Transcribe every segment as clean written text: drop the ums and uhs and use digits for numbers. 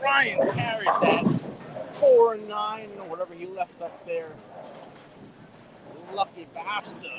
Bryan carries that 4-9 or whatever he left up there. Lucky bastard.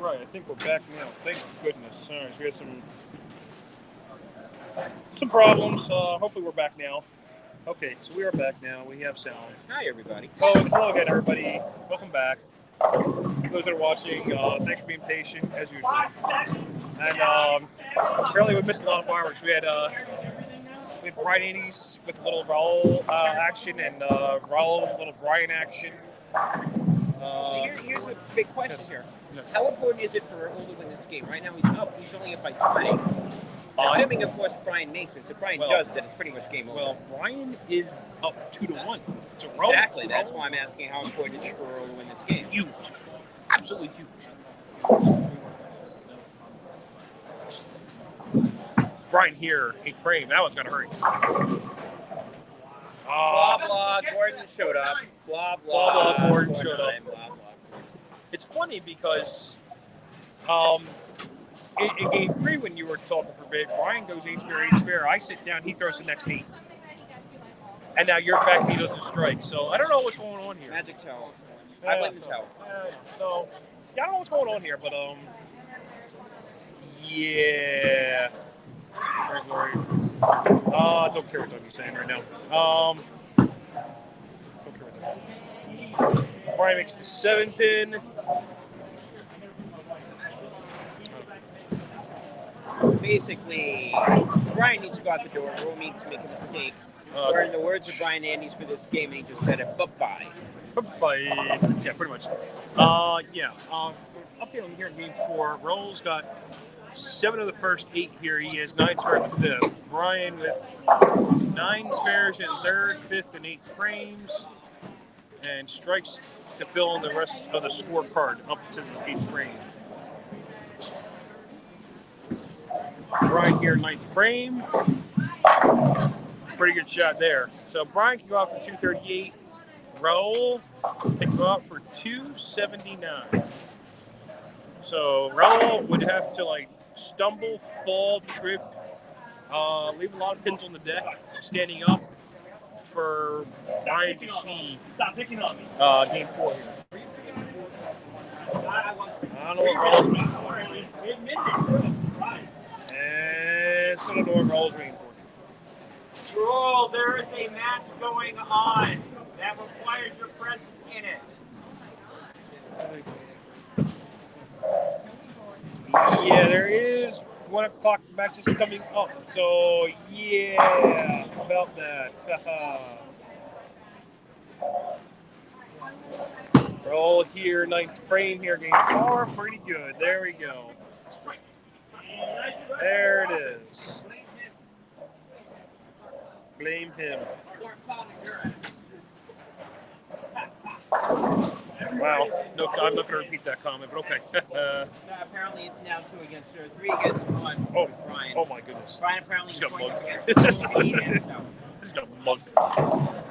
I think we're back now. Thank goodness. Sorry, we had some problems. Hopefully we're back now. Okay, so we are back now. We have sound. Hi, everybody. Hello again, everybody. Welcome back. Those that are watching, thanks for being patient, as usual. And apparently we missed a lot of fireworks. We had Bryan Andes with a little Raul action and Raul with a little Bryan action. Here's a big question here. Yes. How important is it for Raul to win this game? Right now he's up. He's only up by 20. Assuming, of course, Bryan makes it. So Bryan does, then it's pretty much game over. Well, Bryan is up 2-1. So exactly. That's why I'm asking how important it is for Raul to win this game. Huge. Absolutely huge. Bryan here, 8th frame. That one's going to hurt. Blah, blah, Gordon showed up. Blah, blah, blah, Gordon showed up. Blah, blah. It's funny because in game 3, when you were talking for a bit, Bryan goes 8 spare. I sit down, he throws the next 8. And now you're back and he doesn't strike. So I don't know what's going on here. Magic towel. I blame the towel. So, I don't know what's going on here, but, yeah. Very worried. Don't care what Ducky's saying right now. Don't care what Ducky. Bryan makes the 7-pin. Basically, Bryan needs to go out the door. Raul needs to make a mistake. Or in the words of Bryan Andes for this game, he just said it, bye-bye. Bye-bye. Yeah, pretty much. Updating here in game 4, Raul's got 7 of the first 8 here. He has 9 spares in the 5th. Bryan with 9 spares in 3rd, 5th, and 8th frames. And strikes to fill in the rest of the scorecard up to the 8th frame. Bryan here, 9th frame. Pretty good shot there. So Bryan can go out for 238. Raul can go out for 279. So Raul would have to stumble, fall, trip, leave a lot of pins on the deck, standing up for Bryan to see game 4 here. I don't know what Raul's doing. And still don't know what Raul's waiting for. Raul, there is a match going on that requires your presence in it. Yeah, there is 1 o'clock matches coming up. So, yeah, how about that? Raul here, 9th frame here, game 4. Pretty good. There we go. There it is. Blame him. Wow. No, I'm not going to repeat that comment, but okay. Apparently it's now 2 against 3 against 1 Oh, with Bryan. Oh my goodness. Bryan apparently He's is got going mugged. against 2. He's got mugged.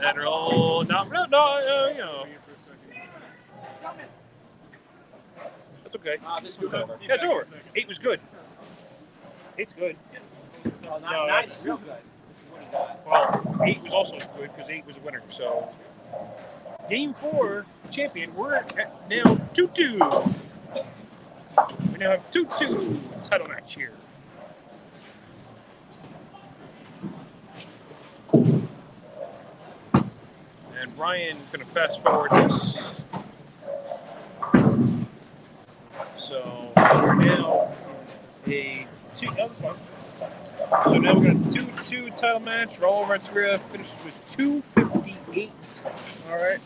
And Raul, you know. That's okay. This one's over. Yeah, it's over. 8 was good. 8's good. Well, No, 9 is real good. What he got. Well, 8 was also good because 8 was a winner. So, game 4, champion. We're at now 2-2. We now have 2-2 title match here. And Bryan's going to fast forward this. So we're now a 2. So now we're going to 2-2 title match. Raul Renteria finishes with 258. All right.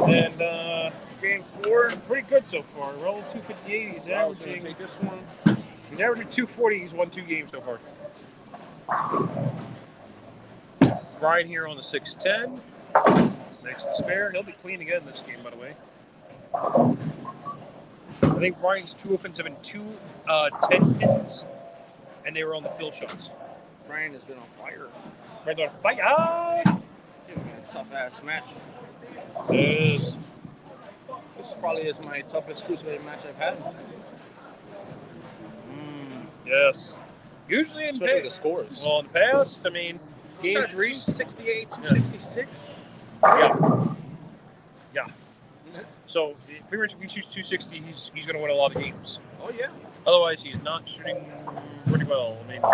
And game 4, pretty good so far. Raul 258. He's averaging. Take this one. He's averaging 240. He's won 2 games so far. Bryan here on the 6'10". Next to spare. He'll be clean again in this game, by the way. I think Bryan's 2 opens have been 2 10 pins, and they were on the field shots. Bryan has been on fire. Bryan's on fire. It's been a tough ass match. It is. This probably is my toughest cruiserweight match I've had. Yes. Usually in Especially the scores. Well, in the past, I mean, game 3. 268, 266. Yeah. So, pretty much if he shoots 260, he's going to win a lot of games. Oh, yeah. Otherwise, he is not shooting pretty well. I mean, The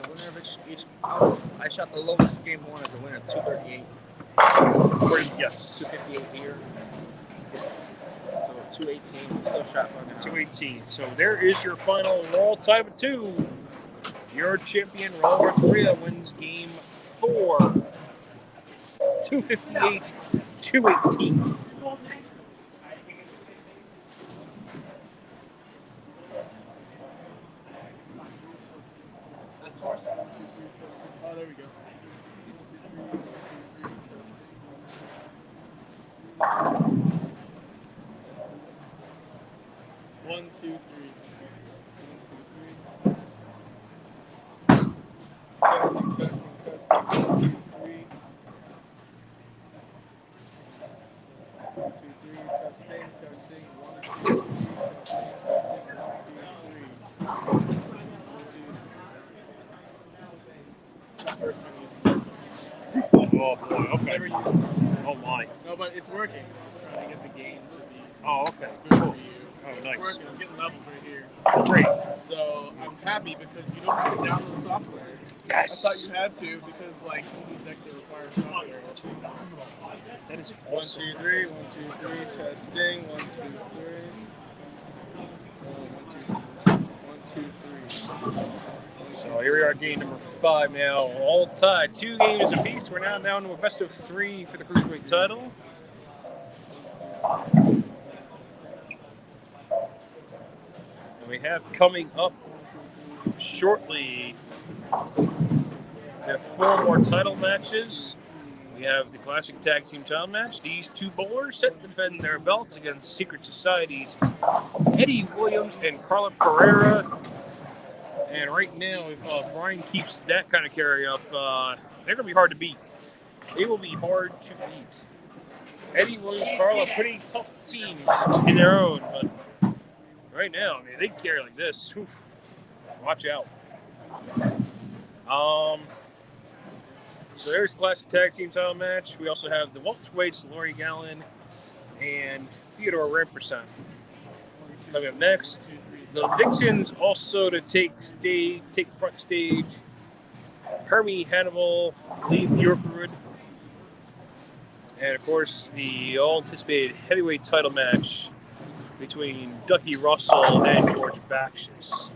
winner of each I shot the lowest game 1 as a winner, 238. yes. 258 here. So 218. Still shot by now. 218. So there is your final Raw time of 2. Your champion, Raul Renteria, wins game 4. 258, 218. Oh, there we go. One, two, three. Oh boy, okay. Oh my. No, but it's working. I'm trying to get the game to be Oh, okay. good for you. Oh, It's nice. working. I'm getting levels right here. Great. So I'm happy because you don't have to download software. Yes. I thought you had to because like these decks require software. That is 1, awesome. 2, 3. 1, 2, 3. Testing. 1, 2, 3. 1, 2, 3. So here we are, game number 5 now. All tied. 2 games apiece. We're now down to a best of 3 for the Cruiserweight title. And we have coming up shortly, we have 4 more title matches. We have the Classic Tag Team title match. These 2 bowlers set to defend their belts against Secret Society's Eddie Williams and Karla Pereira. And right now, if Bryan keeps that kind of carry up, they're going to be hard to beat. They will be hard to beat. Eddie Williams, Karla, pretty tough team in their own, but right now, I mean, they carry like this. Oof. Watch out. So there's the Classic Tag Team title match. We also have the Welterweights, Leigh, Galan, and Theodore Rampersant. Coming up next. The Vixens also to take front stage. Hermie, Hannibal, Leigh, Buickerood. And of course, the all-anticipated heavyweight title match between Ducky, Russell, and George Bakshys.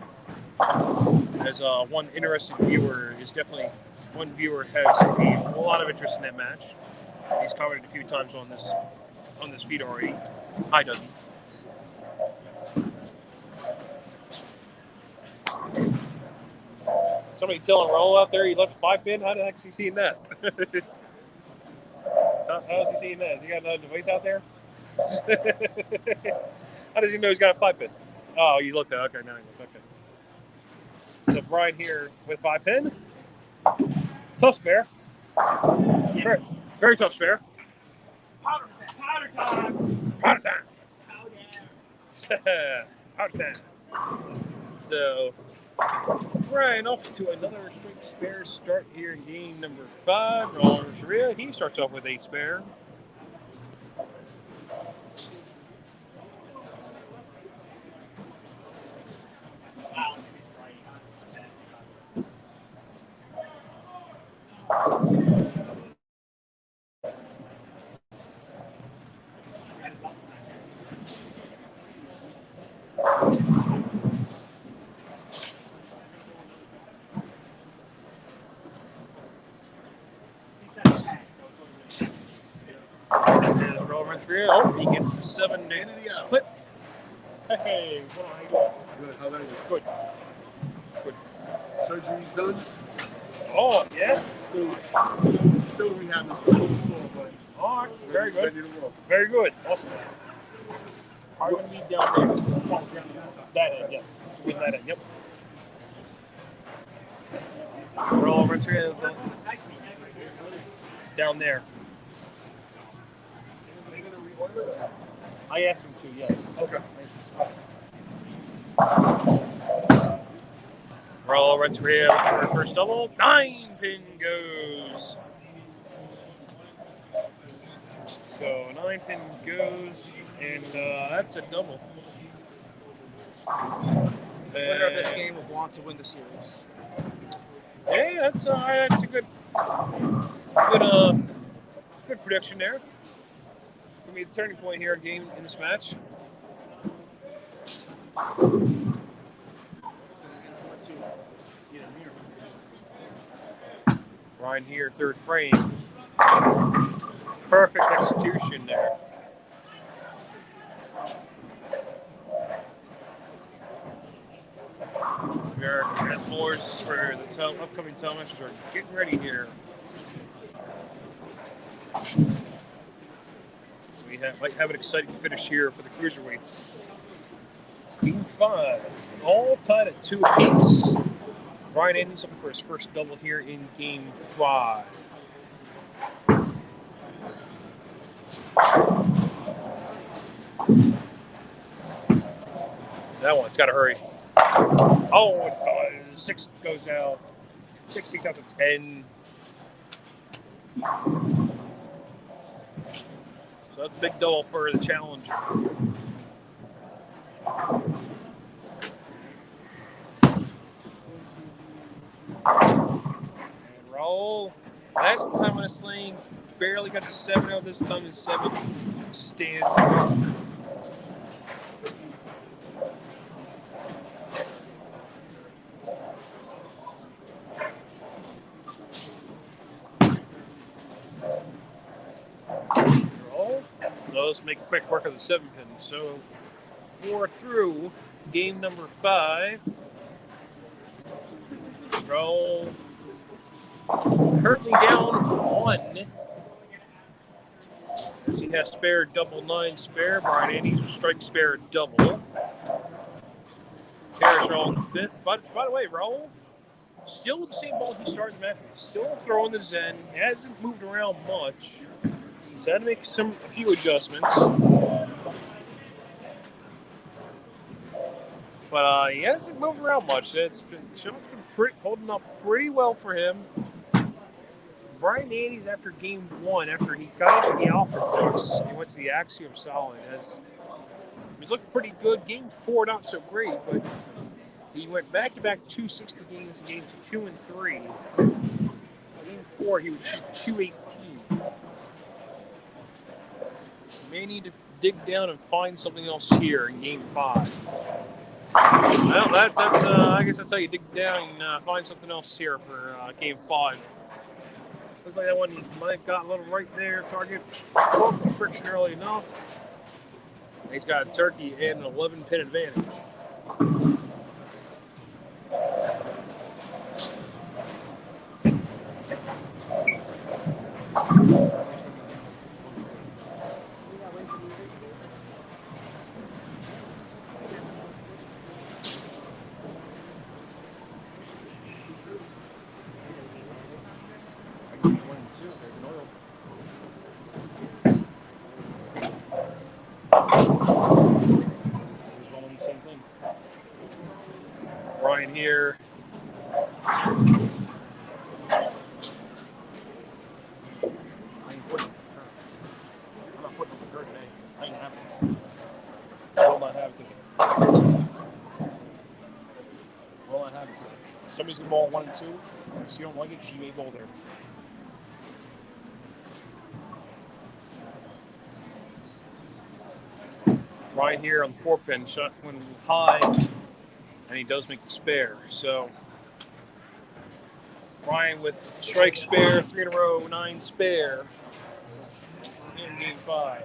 As one interested viewer is definitely one viewer has a lot of interest in that match. He's commented a few times on this feed already. Hi, Ducky. Somebody telling Raul out there he left 5-pin? How the heck is he seeing that? How is he seeing that? Has he got another device out there? How does he know he's got a 5-pin? Oh, you looked at it. Okay, now you look. Okay. So Bryan here with 5-pin. Tough spare. Very, very tough spare. Powder time. Powder time. Powder time. So Bryan off to another straight spare start here in game number 5. Renteria, he starts off with 8 spare. Oh, he gets the 7 clip. Hey, how you doing? Good. How about you? Good. Good. Surgery's done. Oh, yeah? Still rehabbing. Still sore, but all right. Very good. ready to roll. Very good. Awesome. Are you going to be down there? That end, yes. With that end, yep. Roll over to down there. I asked him to, yes. Okay. Raul Renteria for her first double. 9-pin goes. So 9-pin goes, and that's a double. Winner of this game will want to win the series. Yeah, that's a good prediction there. Gonna be a turning point here in this match. Bryan here, 3rd frame. Perfect execution there. We are at floors for the upcoming title matches. We're getting ready here. We might have an exciting finish here for the Cruiserweights. Game 5, all tied at 2 apiece. Bryan ends up for his first double here in Game 5. That one's got to hurry. Oh, it does. 6 goes out. 6 takes out to 10. So that's a big double for the challenger. And Raul, last time on a sling, barely got to 7-0. This time is 7 stands. Let's make quick work of the 7-pin. So 4 through game number 5. Raul currently down 1. As he has spare double 9 spare. Bryan Andes will strike spare double. There's Raul in the 5th. By the way, Raul still with the same ball he started the match with. Still throwing the Zen. He hasn't moved around much. So I had to make a few adjustments. But he hasn't moved around much. Show's been holding up pretty well for him. Bryan Andes, after game 1, after he got into the alpha box, he went to the Axiom Solid, has was looking pretty good. Game 4, not so great, but he went back-to-back 260 games in games 2 and 3. Game 4, he would shoot 218. May need to dig down and find something else here in Game 5. Well, that's I guess that's how you dig down and find something else here for Game 5. Looks like that one might have got a little right there. Target broke the friction early enough. He's got a turkey and an 11-pin advantage. Bryan here. I'm not putting up the dirt today. I ain't having it. Will not have it today. Will not have it today. Somebody's gonna ball 1 and 2. If she don't like it, she may go there. Right here on the 4-pin, shot when high, and he does make the spare. So Bryan with strike spare, 3 in a row, 9 spare in Game 5.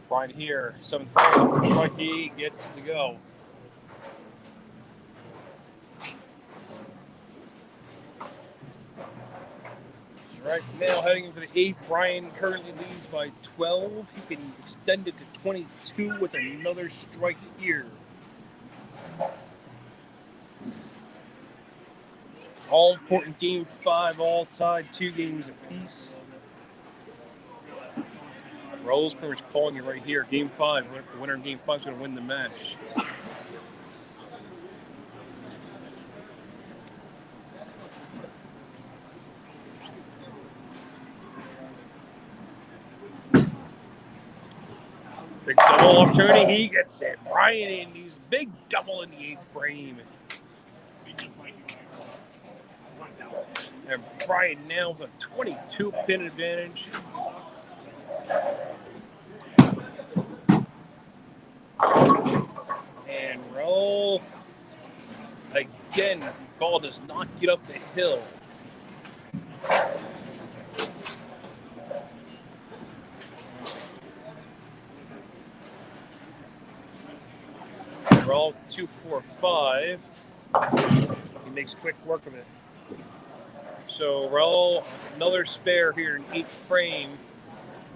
Bryan here, 7th frame, strike gets to go. Right now, heading into the 8th, Bryan currently leads by 12. He can extend it to 22 with another strike here. All important Game 5, all tied 2 games apiece. Raul's pretty much calling it right here. Game 5, the winner in Game 5 is going to win the match. Big double opportunity, he gets it. Bryan in, he's a big double in the 8th frame. And Bryan now with a 22-pin advantage. And Raul, again, ball does not get up the hill. Raul 2-4-5. He makes quick work of it. So Raul, another spare here in 8th frame.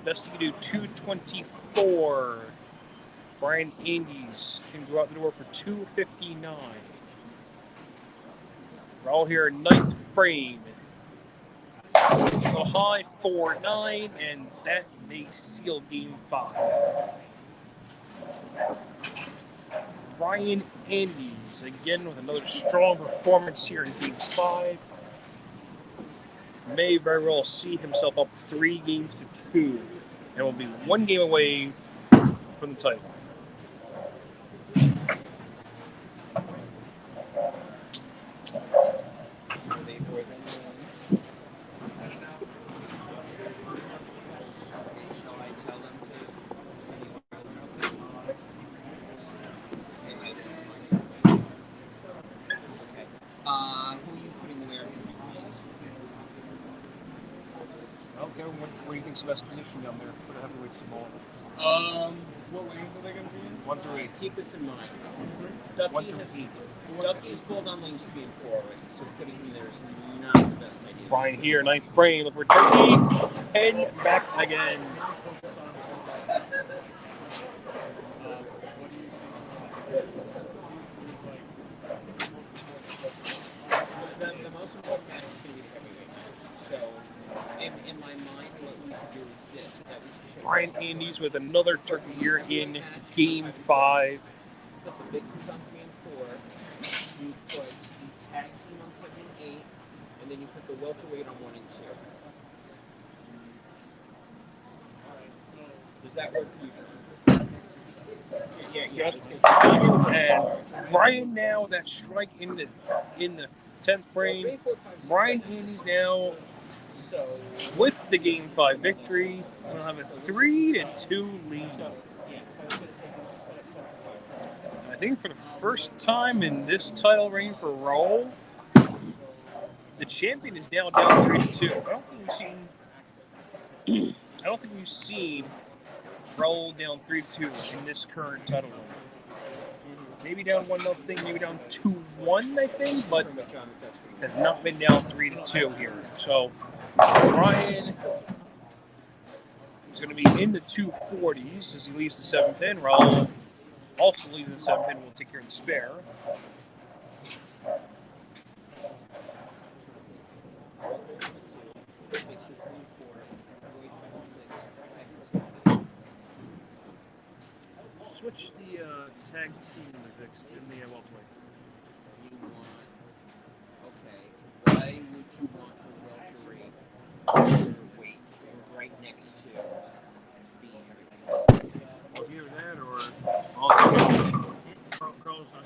Best you can do 224. Bryan Andes can go out the door for 259. Raul here, 9th frame. So high 4-9, and that may seal game 5. Bryan Andes again with another strong performance here in game 5. May very well see himself up 3 games to 2, and will be 1 game away from the title. What do you think's the best position down there for the heavyweights tomorrow? What lanes are they going to be in? 1 through 8. Keep this in mind. 1 through 8. Ducky is pulled on lanes to be in forward, so putting him there is not the best idea. Bryan here, 9th frame. Look for Ducky. 10 back again. The most important match is going to be the heavyweight. So, in my mind, what we could do is this. Bryan Andes with another turkey here in game 5. Put the Vixens on 3 and 4. You put the tag team on 7 and 8. And then you put the welterweight on 1 and 2. Does that work for you? Yeah. And Bryan now that strike in the 10th frame. Bryan Andes now with the game 5 victory. We'll have a 3-2 lead. I think for the first time in this title reign for Raul, the champion is now down 3-2. I don't think we've seen Raul down 3-2 in this current title reign. Maybe down 1-0, maybe down 2-1, I think, but has not been down 3-2 here. So Bryan is going to be in the 240s as he leaves the 7th pin. Raul also leaves the 7th pin. Will take care of the spare. Switch the tag team in the welterweight. Why would you want a welterweight right next to the heavyweight? Well, either that or also Karla's not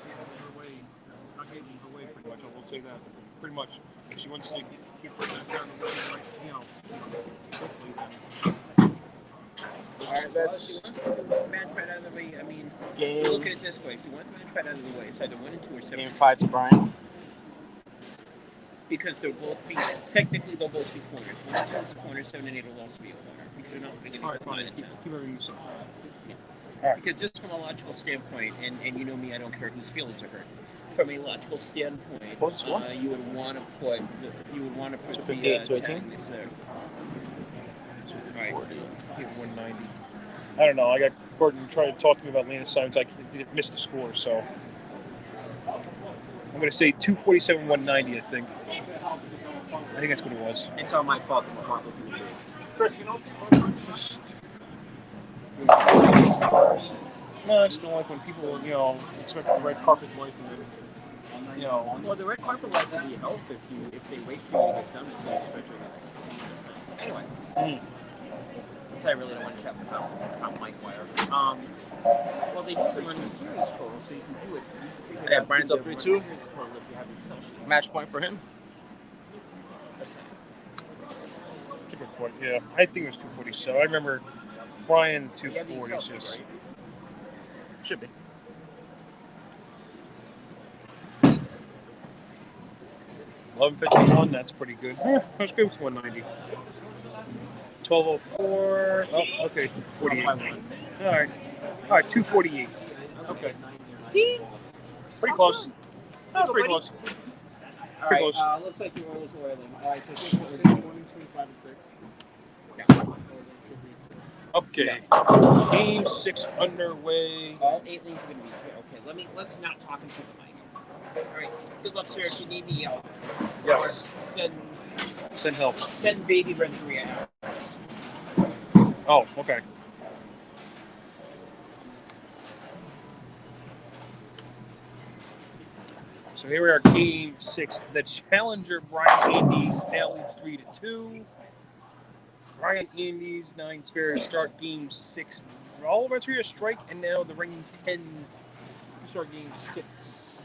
getting her way pretty much. I will say that pretty much. If she wants to keep putting that down the way, quickly then. All right, that's Man fight out of the way. I mean, game. look at it this way: if you want the man fight out of the way, it's either 1 and 2 or 7. Game 5 to Bryan. Because they'll both be technically they'll both be corners. 1 and 2 is a corner, 7 and 8 will also be a corner because they're not really All right, fine. Keep everything you say. Yeah. Because just from a logical standpoint, and you know me, I don't care whose feelings are hurt. From a logical standpoint, you would want to put the 58 to 18? tag there. Right. 190. I don't know. I got Gordon trying to talk to me about Lana Simons. I missed the score, so I'm going to say 247, 190. I think that's what it was. It's all my fault. I'm not looking at it. Chris, you know, No, I just don't like when people, expect the red carpet life and then, Well, the red carpet life would be help if they wait for you to get done until you start doing the next thing. Anyway. So I really don't want to chat about Mike Wire. Well, they do run the series total, so you can do it. Yeah, Bryan's up 3-2. Match point for him. That's a good point. Yeah, I think it was 240. So I remember Bryan 240. Right? Should be. $11.51. That's pretty good. Let's go with 190. 1204. Oh, okay. 48. All right. 248. Okay. See? Pretty close. That's pretty close. All Pretty right. close. Looks like your rolls oiling. All right. So 1, 25, and 6. yeah. Okay. Game 6 underway. All 8 lanes are going to be here. Okay, let's not talk into the mic. All right, good luck, sir. If you need me, Yes. send help. Send baby Renteria out. Oh, okay. So here we are, game 6. The challenger, Bryan Andes, now leads 3-2. Bryan Andes, 9 spares, start game 6. All Renteria strike, and now the ringing 10 to start game 6.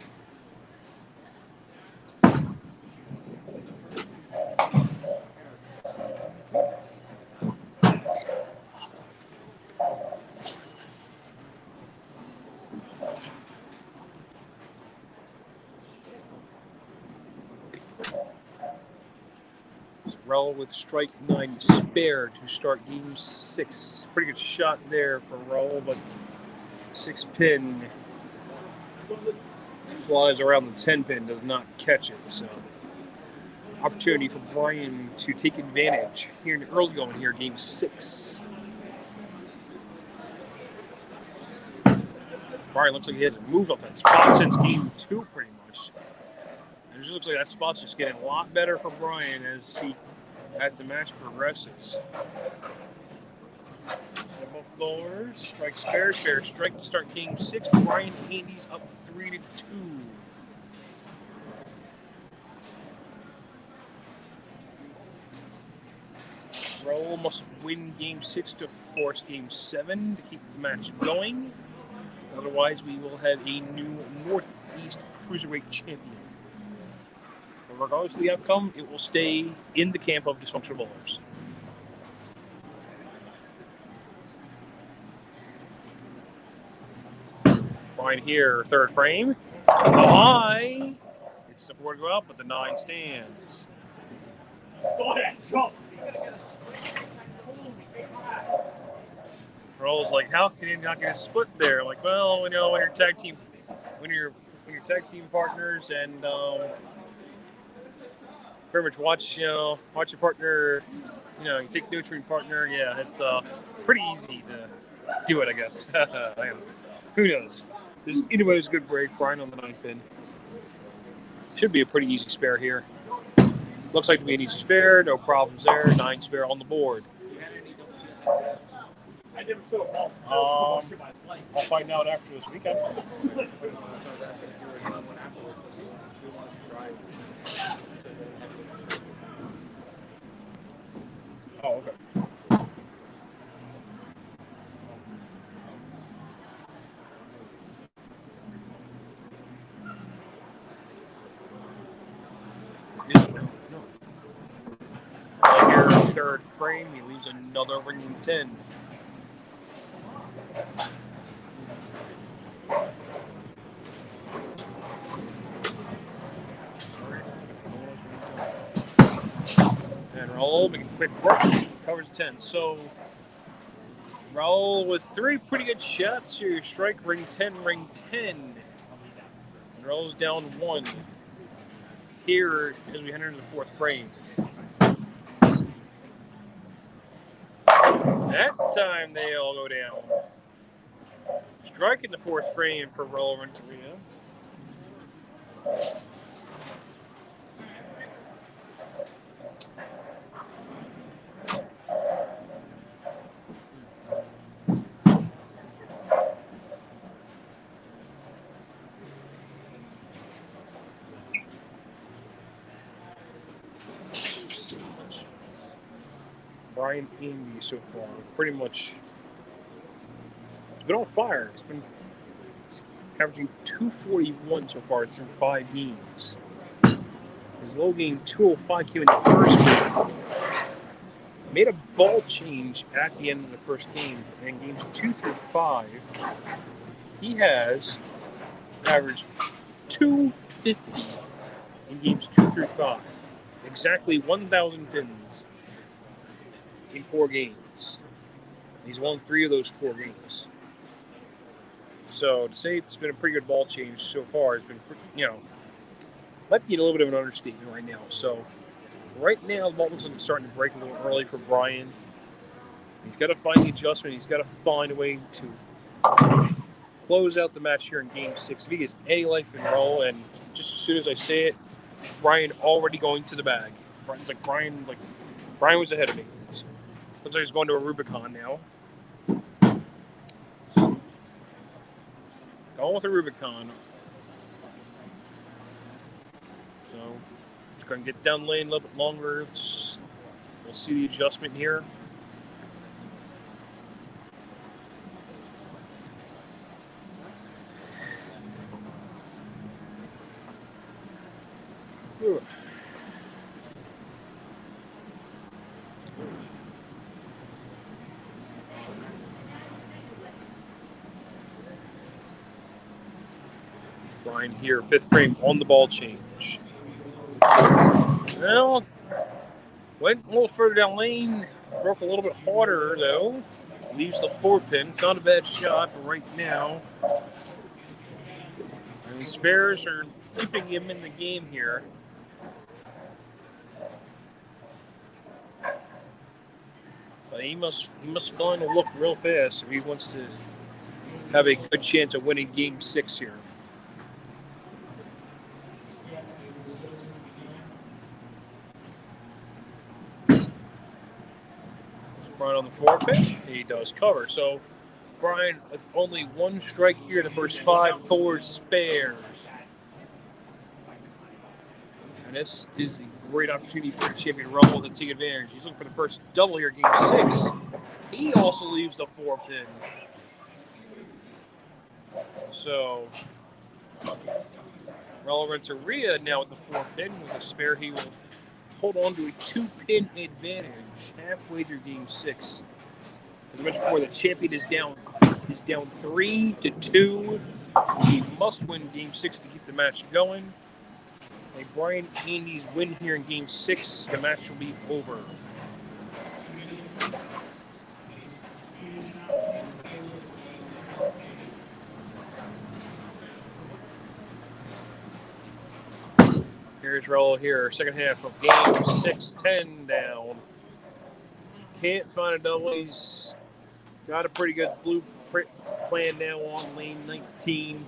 Raul with strike 9 spare to start game 6. Pretty good shot there for Raul, but 6 pin flies around the 10 pin, does not catch it. So opportunity for Bryan to take advantage here in the early going here, game 6. Bryan looks like he hasn't moved off that spot since game 2 pretty much. And it just looks like that spot's just getting a lot better for Bryan as the match progresses. Both blowers, strike spare, strike to start game 6. Bryan Andes up 3-2. Raul must win game 6 to force game 7 to keep the match going. Otherwise, we will have a new Northeast Cruiserweight champion. But regardless of the outcome, it will stay in the camp of Dysfunctional Bowlers. Bryan here, third frame. High. It's the 4 to go out, but the 9 stands. Saw that jump. Raul's like, how can you not get a split there? I'm like, well, when you're tag team partners and pretty much watch your partner, you take notes from your partner. Yeah, it's pretty easy to do it, I guess. Who knows? This either way is a good break. Bryan on the 9 pin. Should be a pretty easy spare here. Looks like to be an easy spare. No problems there. 9 spare on the board. I never saw a I'll find out after this weekend. Oh, okay. Here, third frame, he leaves another ringing 10. And Raul making quick work, covers 10. So Raul with 3 pretty good shots here. Strike, ring 10, ring 10. And Raul's down 1 here as we enter into the 4th frame. That time they all go down. Strike in the 4th frame for Raul Renteria. Bryan Andes so far, pretty much, it's been on fire. It's averaging 241 so far through 5 games. His low game 205 came in the first game. Made a ball change at the end of the first game, and in games 2 through 5, he has averaged 250 in games 2 through 5. Exactly 1,000 pins in 4 games. He's won 3 of those 4 games. So to say it's been a pretty good ball change so far has been, might be a little bit of an understatement right now. So right now the ball looks like it's starting to break a little early for Bryan. He's got to find the adjustment. He's got to find a way to close out the match here in Game 6. If he gets any life in Raul, and just as soon as I say it, Bryan already going to the bag. Bryan was ahead of me. Looks like he's going to a Rubicon now. Going with a Rubicon. So it's going to get down lane a little bit longer. We'll see the adjustment here. Ooh. Bryan here, 5th frame on the ball change. Well, went a little further down lane, broke a little bit harder though. Leaves the 4-pin. It's not a bad shot, but right now, spares are keeping him in the game here. But he must find a look real fast if he wants to have a good chance of winning Game 6 here. Bryan on the 4-pin. He does cover. So Bryan with only 1 strike here in the first 5, 4 spares. And this is a great opportunity for the champion Raul to take advantage. He's looking for the first double here, Game 6. He also leaves the 4-pin. So Raul Renteria now with the 4-pin with a spare. He will hold on to a 2-pin advantage halfway through Game 6. As I mentioned before, the champion is down 3-2. He must win Game 6 to keep the match going. A Bryan Andy's win here in Game 6, the match will be over. Here's Raul here, second half of Game 6, 10 down. Can't find a double. He's got a pretty good blueprint plan now on lane 19.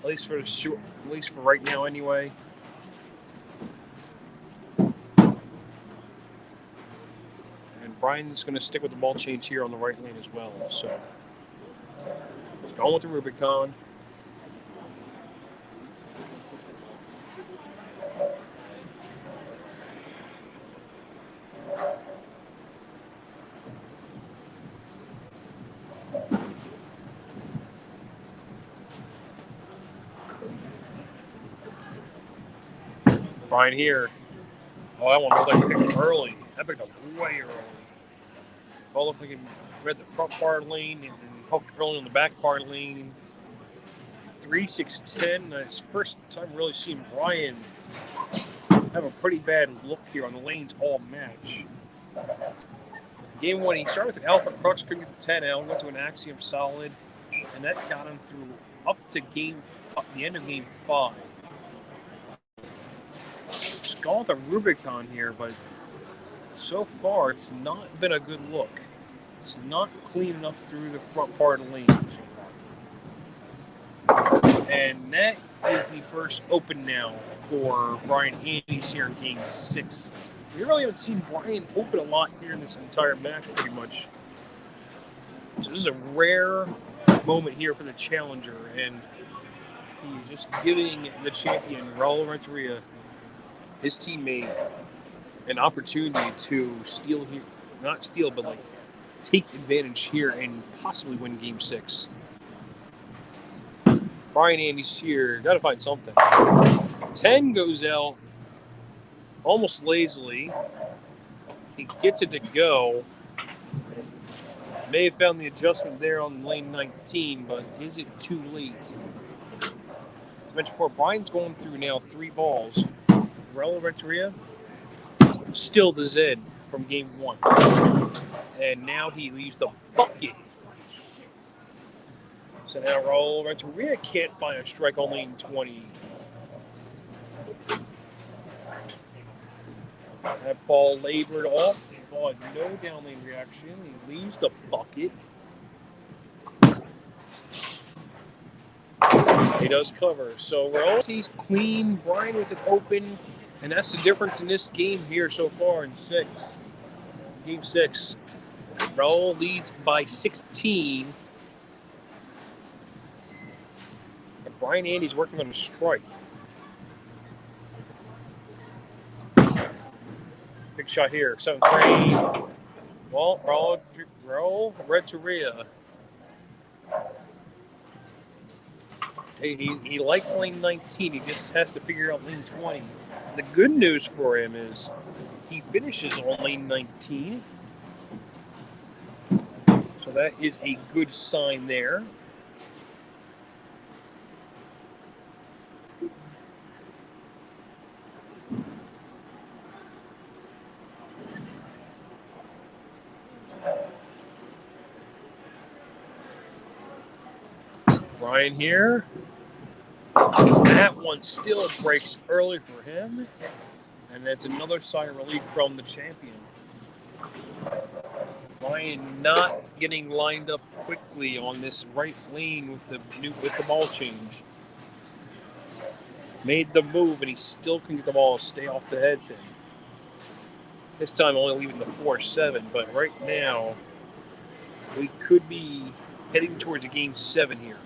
At least for right now, anyway. And Bryan's going to stick with the ball change here on the right lane as well. So he's going with the Rubicon. Bryan here. Oh, that one looked like it picked up early. That picked up way early. Well, looked like he read the front part lane and hooked early on the back part lane. 3-6-10. It's the first time really seeing Bryan have a pretty bad look here on the lanes all match. Game 1, he started with an Alpha Crux, couldn't get the 10 out, went to an Axiom Solid, and that got him through up to the end of Game 5. Gone with a Rubicon here, but so far it's not been a good look. It's not clean enough through the front part of the lane so far. And that is the first open now for Bryan Andy's here in Game 6. We really haven't seen Bryan open a lot here in this entire match pretty much. So this is a rare moment here for the challenger, and he's just giving the champion, Raul Renteria, his teammate, an opportunity to steal here, not steal, but like take advantage here and possibly win Game 6. Bryan Andy's here, gotta find something. 10 goes out almost lazily. He gets it to go. May have found the adjustment there on lane 19, but is it too late? As I mentioned before, Bryan's going through now 3 balls. Raul Renteria still the Z from Game 1. And now he leaves the bucket. So now Raul Renteria can't find a strike on lane 20. That ball labored off ball has no down lane reaction. He leaves the bucket. He does cover. So Raul stays clean. Bryan with it open. And that's the difference in this game here so far in Game 6. Raul leads by 16. And Bryan Andy's working on a strike. Big shot here. 7th frame. Well, Raul Renteria. He likes lane 19. He just has to figure out lane 20. The good news for him is he finishes on lane 19. So that is a good sign there. Bryan here. That one still breaks early for him. And that's another sigh of relief from the champion. Bryan not getting lined up quickly on this right lane with the ball change. Made the move and he still can get the ball to stay off the head pin. This time only leaving the 4-7, but right now we could be heading towards a game 7 here.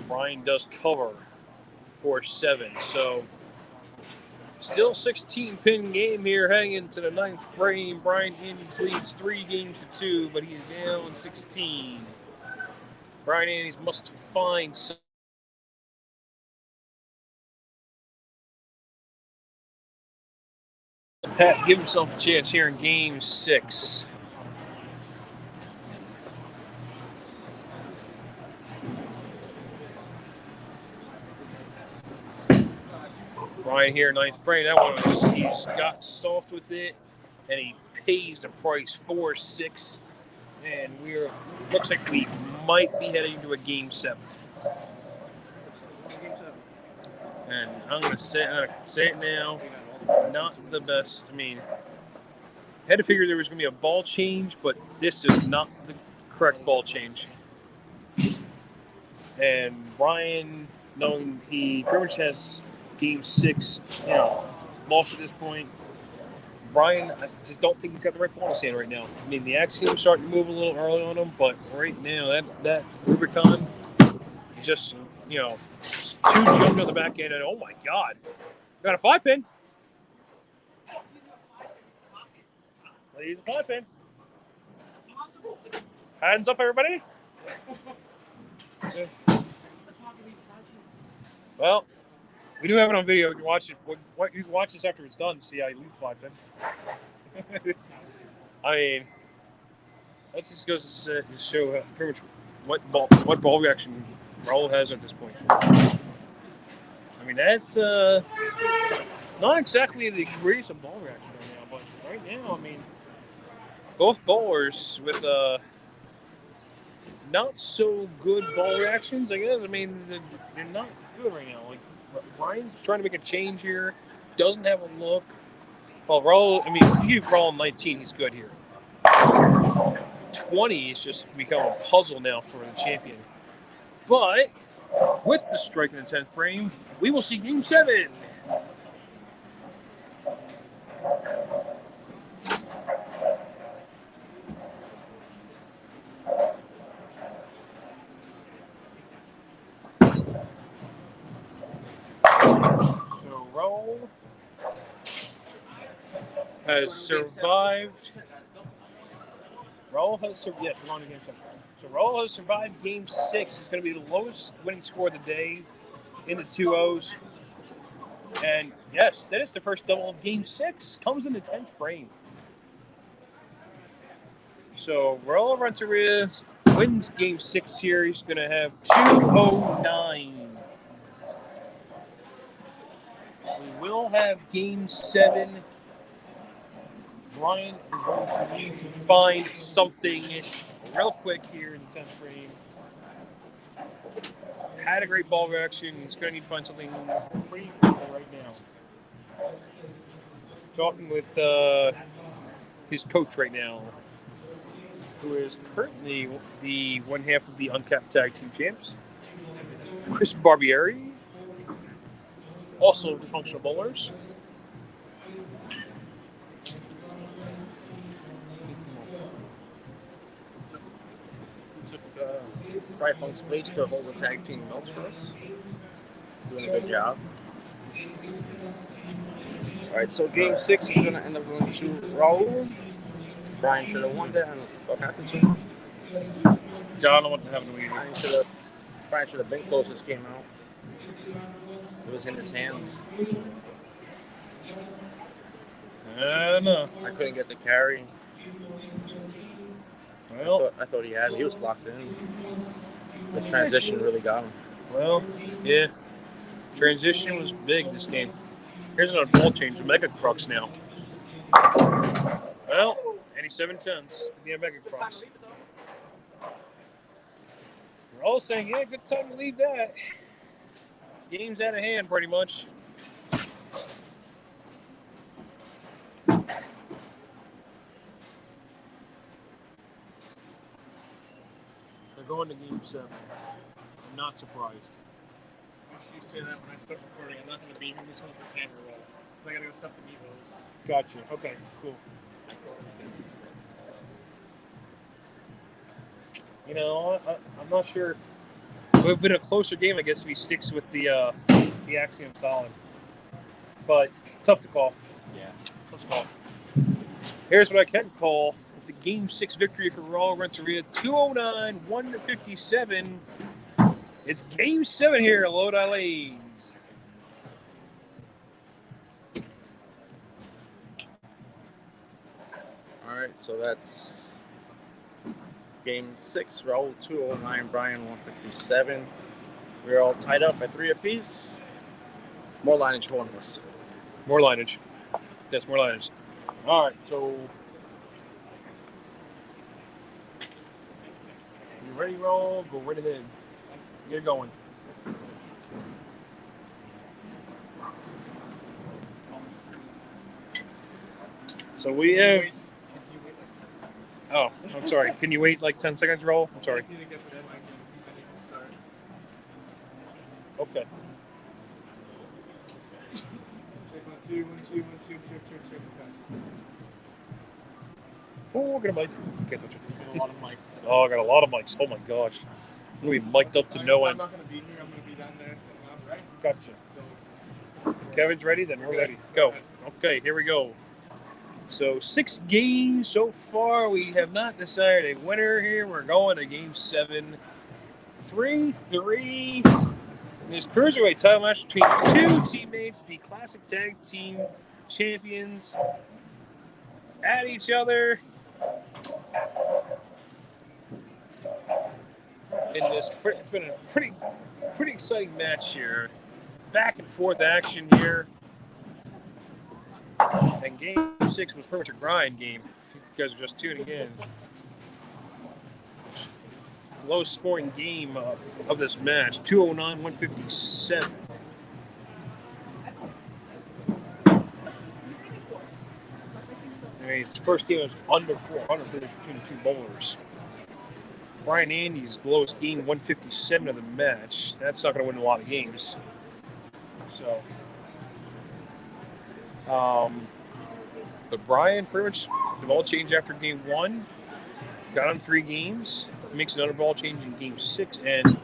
Bryan does cover 4-7, so still 16-pin game here heading into the 9th frame. Bryan Andy's leads 3 games to 2, but he is down 16. Bryan Andy's must find some. Pat give himself a chance here in game 6. Bryan here, 9th frame. That one he's got soft with it, and he pays the price 4-6. And looks like we might be heading to a game 7. And I'm gonna say it now. Not the best. I mean, I had to figure there was gonna be a ball change, but this is not the correct ball change. And Bryan, knowing he pretty much has game 6, lost at this point. Bryan, I just don't think he's got the right ball in his hand right now. I mean, the Axiome's starting to move a little early on him, but right now that Rubicon is just, too jumped on the back end, and oh my God, got a 5-pin. He's a 5-pin. Hands up, everybody. Well, we do have it on video. You can watch it. You can watch this after it's done to see how he leads 5-pin. I mean, that just goes to show pretty much what ball reaction Raul has at this point. I mean, that's not exactly the greatest of ball reaction right now, but right now, I mean, both bowlers with not so good ball reactions, I guess. I mean, they're not good right now. Like, Bryan's trying to make a change here, doesn't have a look. Well, Raul, I mean, if you give Raul 19, he's good here. 20 has just become a puzzle now for the champion. But with the strike in the 10th frame, we will see game 7. So Raul has survived. Raul has survived. Yes, we're on to game 7. So Raul has survived game 6. It's going to be the lowest winning score of the day in the 2-0s. And yes, that is the first double of game 6. Comes in the 10th frame. So Raul Renteria wins game 6 here. He's going to have 209. We will have game 7. Bryan is going to need to find something real quick here in the 10th frame. Had a great ball reaction. He's going to need to find something pretty quick right now. talking with his coach right now, who is currently the one half of the uncapped tag team champs, Chris Barbieri, also Dysfunctional Bowlers. Took Tri-Funk's place to hold the tag team belts for us. Doing a good job. All right, so game 6 is going to end up going to Raul. Bryan should have won that. I don't know what happened to him. Yeah, I don't know what happened to me. Bryan should have been closest came out. It was in his hands. I don't know. I couldn't get the carry. Well, I thought he had it. He was locked in. The transition really got him. well, yeah. Transition was big this game. Here's another ball change. Mega Crux now. Well, 87 tons. Yeah, Mega Crux. We're all saying, yeah, good time to leave that. Game's out of hand, pretty much. They're going to game 7. I'm not surprised. You say that when I start recording. I'm not going to be here. I'm just going to put camera roll. Because I got to go set the Evos. Gotcha. Okay, cool. You know, I'm not sure. It would have been a closer game, I guess, if he sticks with the Axiom solid. But tough to call. Yeah. Tough to call. Here's what I can call. It's a Game 6 victory for Raul Renteria. 209-157. It's Game 7 here at Lodi Lanes. All right, so that's game 6. Raul 209, Bryan 157. We're all tied up at 3 apiece. More lineage for one of us. More lineage. Yes, more lineage. All right, so you ready, Raul? Go right ahead. Get it going. So we have. Oh, I'm sorry. Can you wait like 10 seconds, Raul? I'm sorry. Okay. Oh, I got a mic. Can't touch it. A lot of mics. Oh, I got a lot of mics. Oh my gosh. I'm going to be mic'd up to no I'm end. not going to be here. I'm going to be down there setting up, right? Gotcha. Kevin's ready? Then we're ready. Go. Okay, here we go. So 6 games so far. We have not decided a winner here. We're going to game 7. 3-3. This Cruiserweight title match between 2 teammates, the Classic Tag Team Champions, at each other in this. It's been a pretty exciting match here. Back and forth action here. And game 6 was pretty much a grind game. You guys are just tuning in. Low scoring game of this match. 209-157. His first game was under 400 between the 2 bowlers. Bryan Andy's lowest game, 157 of the match. That's not going to win a lot of games. So, but Bryan pretty much the ball change after game 1. Got on 3 games. He makes another ball change in game 6, and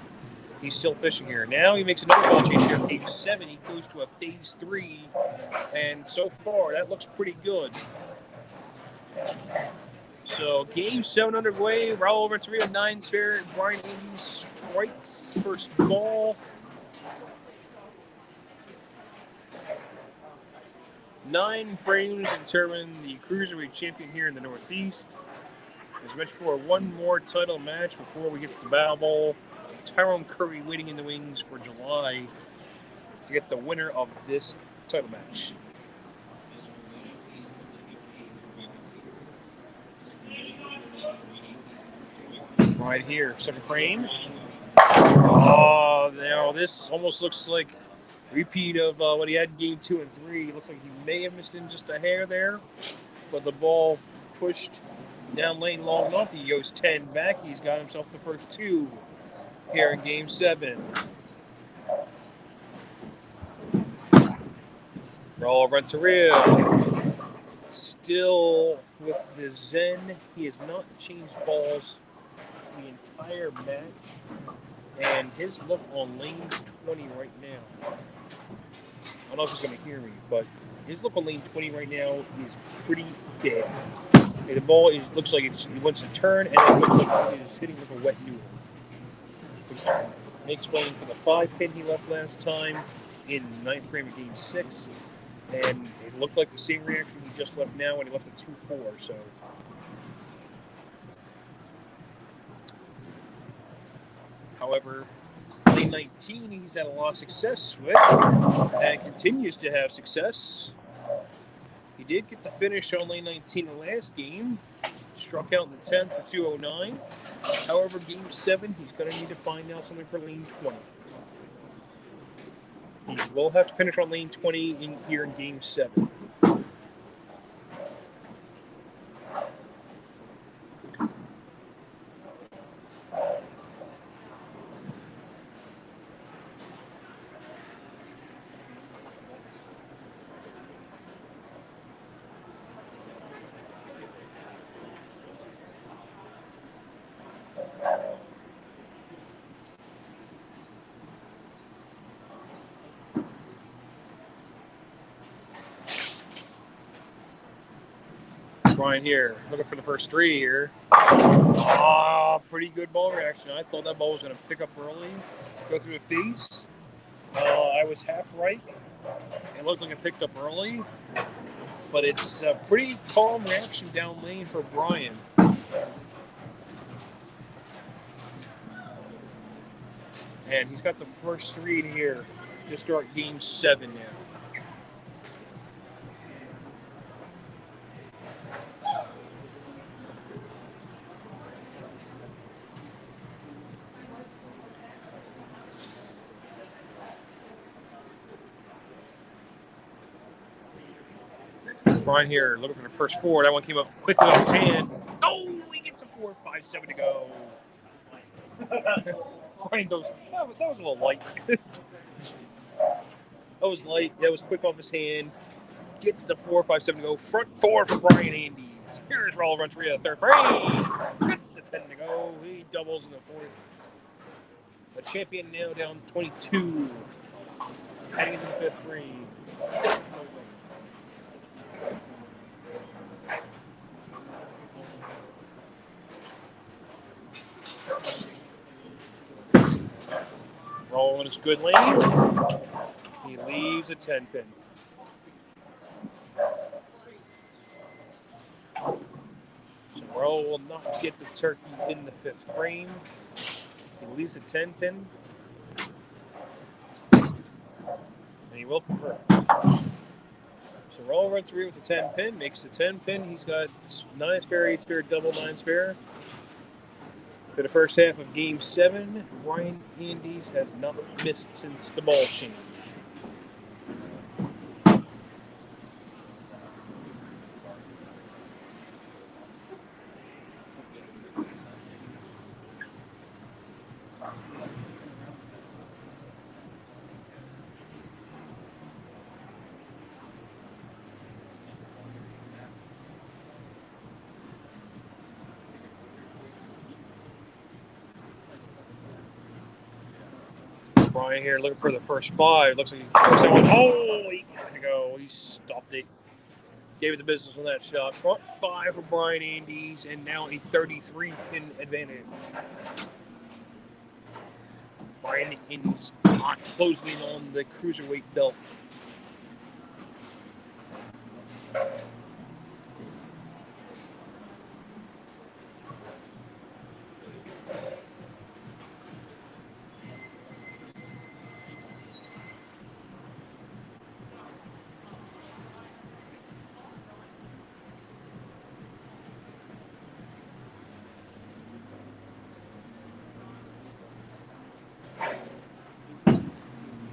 he's still fishing here. Now he makes another ball change here in game 7. He goes to a phase 3, and so far that looks pretty good. So game 7 underway. Raul Renteria 9 fair. Bryan Andy strikes first ball. 9 frames determine the Cruiserweight champion here in the Northeast. There's much for one more title match before we get to the Battle Bowl. Tyrone Curry waiting in the wings for July to get the winner of this title match. Right here, second frame. Oh, now this almost looks like Repeat of what he had in game 2 and 3. Looks like he may have missed in just a hair there, but the ball pushed down lane long enough. He goes 10 back. He's got himself the first 2 here in game 7. Raul Renteria still with the Zen. He has not changed balls the entire match. And his look on lane 20 right now, I don't know if he's going to hear me, but his look on lane 20 right now is pretty bad. And the ball looks like he wants to turn, and it looks like it is hitting like a wet noodle. Which may explain for the 5-pin he left last time in 9th frame of game 6. And it looked like the same reaction he just left now when he left at 2-4. So. However, lane 19 he's had a lot of success with and continues to have success. He did get the finish on lane 19 in the last game. Struck out in the 10th for 209. However, game 7, he's going to need to find out something for lane 20. He will have to finish on lane 20 here in game 7. Bryan here, looking for the first 3 here. Pretty good ball reaction. I thought that ball was going to pick up early, go through the face. I was half right. It looked like it picked up early, but it's a pretty calm reaction down lane for Bryan. And he's got the first 3 here to start game 7 now. Bryan here looking for the first 4. That one came up quickly off his hand. Oh, he gets a 4.57 to go. Bryan goes, that was a little light. That was light. That was quick off his hand. Gets the 4.57 to go. Front 4 for Bryan Andes. Here's Raul Renteria, third frame. Gets the 10 to go. He doubles in the 4th. The champion now down 22. Heading into the 5th frame. Raul in his good lane. He leaves a 10-pin. So Raul will not get the turkey in the 5th frame. He leaves a 10-pin. And he will convert. So Raul runs 3 with the 10-pin, makes the 10-pin. He's got 9 spare, 8 spare, double 9 spare. For the first half of game 7, Bryan Andes has not missed since the ball change. Bryan here looking for the first 5. Looks like he gets it to go. He stopped it. Gave it the business on that shot. Front 5 for Bryan Andes, and now a 33-pin advantage. Bryan Andes not closing in on the Cruiserweight belt.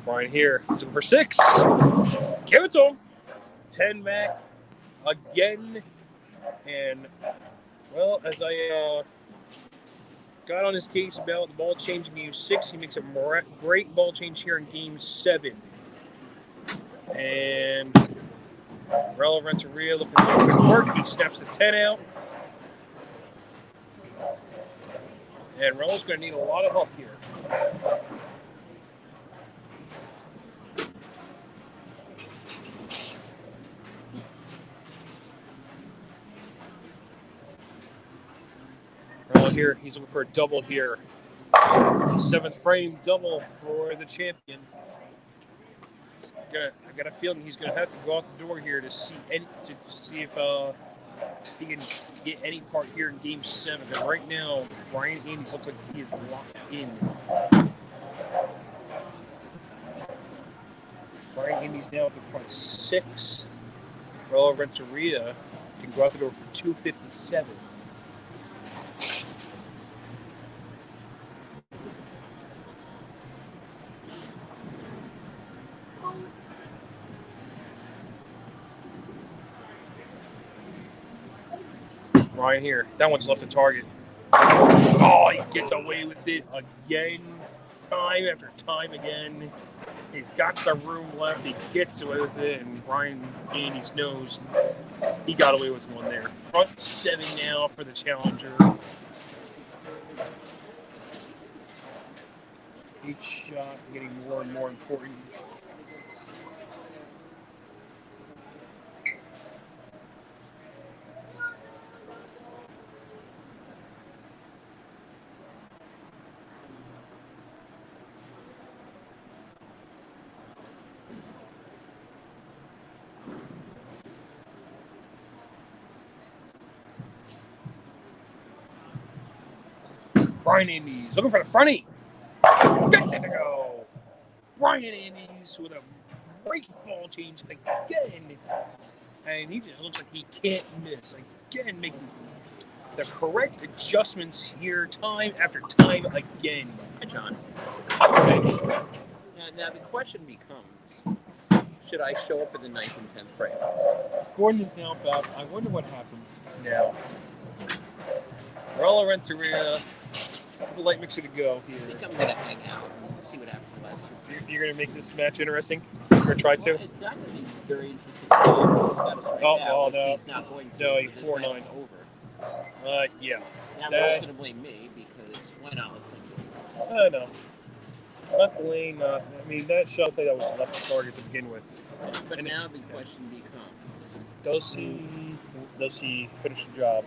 Bryan here. He's looking for 6. Give it to him. 10 Mac again. And, well, as I got on his case about the ball change in Game 6, he makes a great ball change here in Game 7. And Raul Renteria looking for good work. He snaps the 10 out. And Raul's going to need a lot of help here. Raul here, he's looking for a double here. 7th frame double for the champion. I got a feeling he's going to have to go out the door here to see if he can get any part here in Game 7. Because right now, Bryan Andes looks like he is locked in. Bryan Andes now at the front 6. Raul Renteria can go out the door for 257. Bryan here. That one's left to target. Oh, he gets away with it again. Time after time again. He's got the room left. He gets away with it, and Bryan Andes knows he got away with one there. Front 7 now for the challenger. Each shot getting more and more important. Bryan Andes looking for the fronty. Gets it to go. Bryan Andes with a great ball change again. And he just looks like he can't miss. Again, making the correct adjustments here time after time again. Hi, John. Okay. Now the question becomes, should I show up for the 9th and 10th frame? Gordon is now back. I wonder what happens now. Raul Renteria, the light mixer to go here. I think I'm going to hang out and see what happens the last two. You're going to make this match interesting? Or try to? Well, it's not going to be very interesting. He's got a straight out, no. he's not going to. No, So 4-9. over. Yeah. Now, Raul's going to blame me because why not? I know. Not Leigh, I mean, that shot that was left to target to begin with. But And now the question becomes, does he finish the job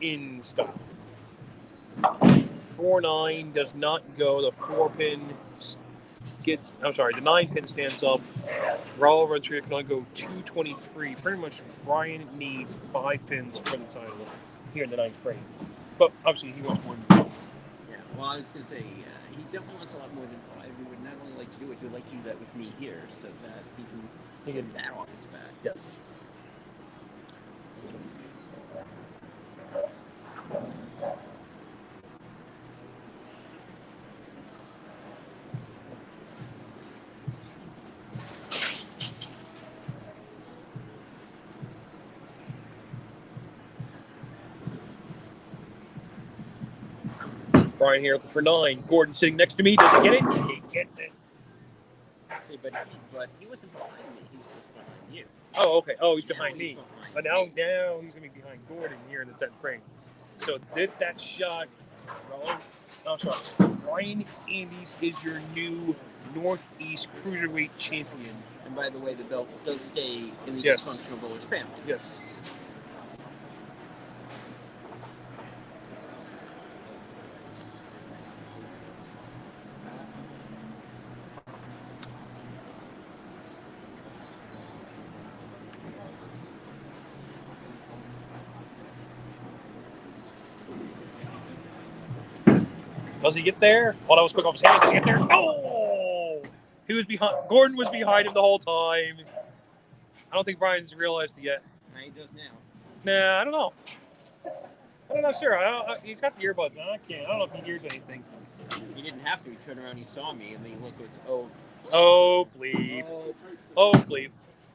in style? 4-9 does not go. The 4-pin gets. I'm sorry. The 9-pin stands up. Raul Renteria can only go 223. Pretty much, Bryan needs 5 pins for the title here in the 9th frame. But obviously, he wants more than 5. yeah. Well, I was going to say he definitely wants a lot more than 5. He would not only like to do it, he would like to do that with me here, so that he can get that off his back. Yes. Bryan here looking for 9. Gordon sitting next to me. Does he get it? He gets it. See, but he wasn't behind me. He was just behind you. Oh, okay. Oh, he's Now behind me. behind But now he's going to be behind Gordon here in the 10th frame. So did that shot, Bryan Andes is your new Northeast Cruiserweight champion. And by the way, the belt does stay in the Yes. Dysfunctional Bowlers family. Yes. Does he get there? Oh, that was quick off his hand. Does he get there? Oh! He was behind. Gordon was behind him the whole time. I don't think Bryan's realized it yet. Now he does now. Nah, I don't know. I'm not sure. He's got the earbuds on. I don't know if he hears anything. He didn't have to. He turned around, he saw me, and then he looked, it was, Oh, bleep. Oh, bleep.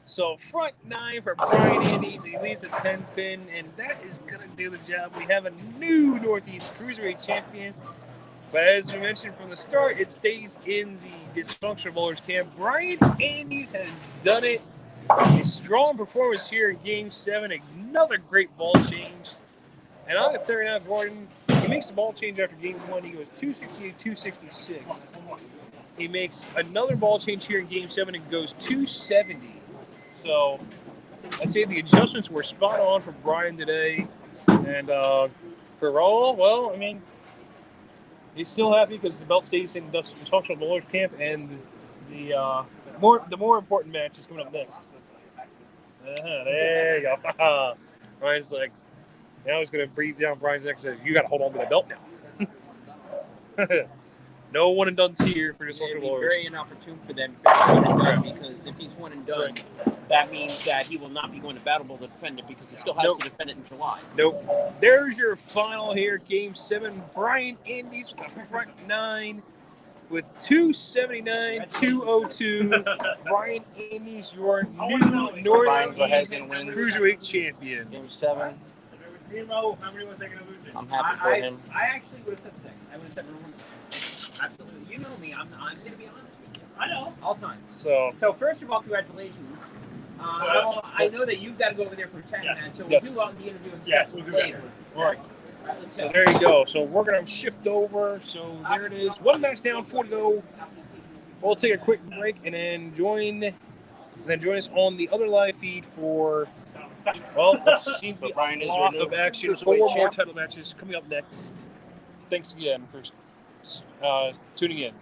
So, front 9 for Bryan Andes. He leaves a 10-pin, and that is going to do the job. We have a new Northeast Cruiserweight champion. But as we mentioned from the start, it stays in the Dysfunctional Bowlers camp. Bryan Andes has done it. A strong performance here in Game 7. Another great ball change. And I'm going to tell you right now, Gordon, he makes the ball change after Game 1. He goes 268, 266. He makes another ball change here in Game 7 and goes 270. So I'd say the adjustments were spot on for Bryan today. And for Raul, well, I mean, he's still happy because the belt stays in the Dysfunctional Bowlers camp, and the more important match is coming up next. There you go. Ryan's like, now he's going to breathe down Bryan's neck and says, you got to hold on to the belt now. No one and done's here for Dysfunctional it'd be Bowlers. very inopportune for them to finish one and done, because if he's one and done, that means that he will not be going to Battle Bowl to defend it, because he still has to defend it in July. Nope. There's your final here, Game 7. Bryan Andes with the front 9 with 279, 202. Bryan Andes, your new Northeast Cruiserweight champion. Game 7. How many was I going to lose it? I'm happy for him. I actually would have said 6. I would have said absolutely. You know me. I'm going to be honest with you. I know. All time. So first of all, congratulations. I know that you've got to go over there for a chat match, so we'll do the interview we'll do that. later. all right. So there you go. So we're going to shift over. So there it is. One match down, 4 to go. We'll take a quick break and then join us on the other live feed for, well, let's see the lot of action. 4 more title matches coming up next. Thanks again for tuning in.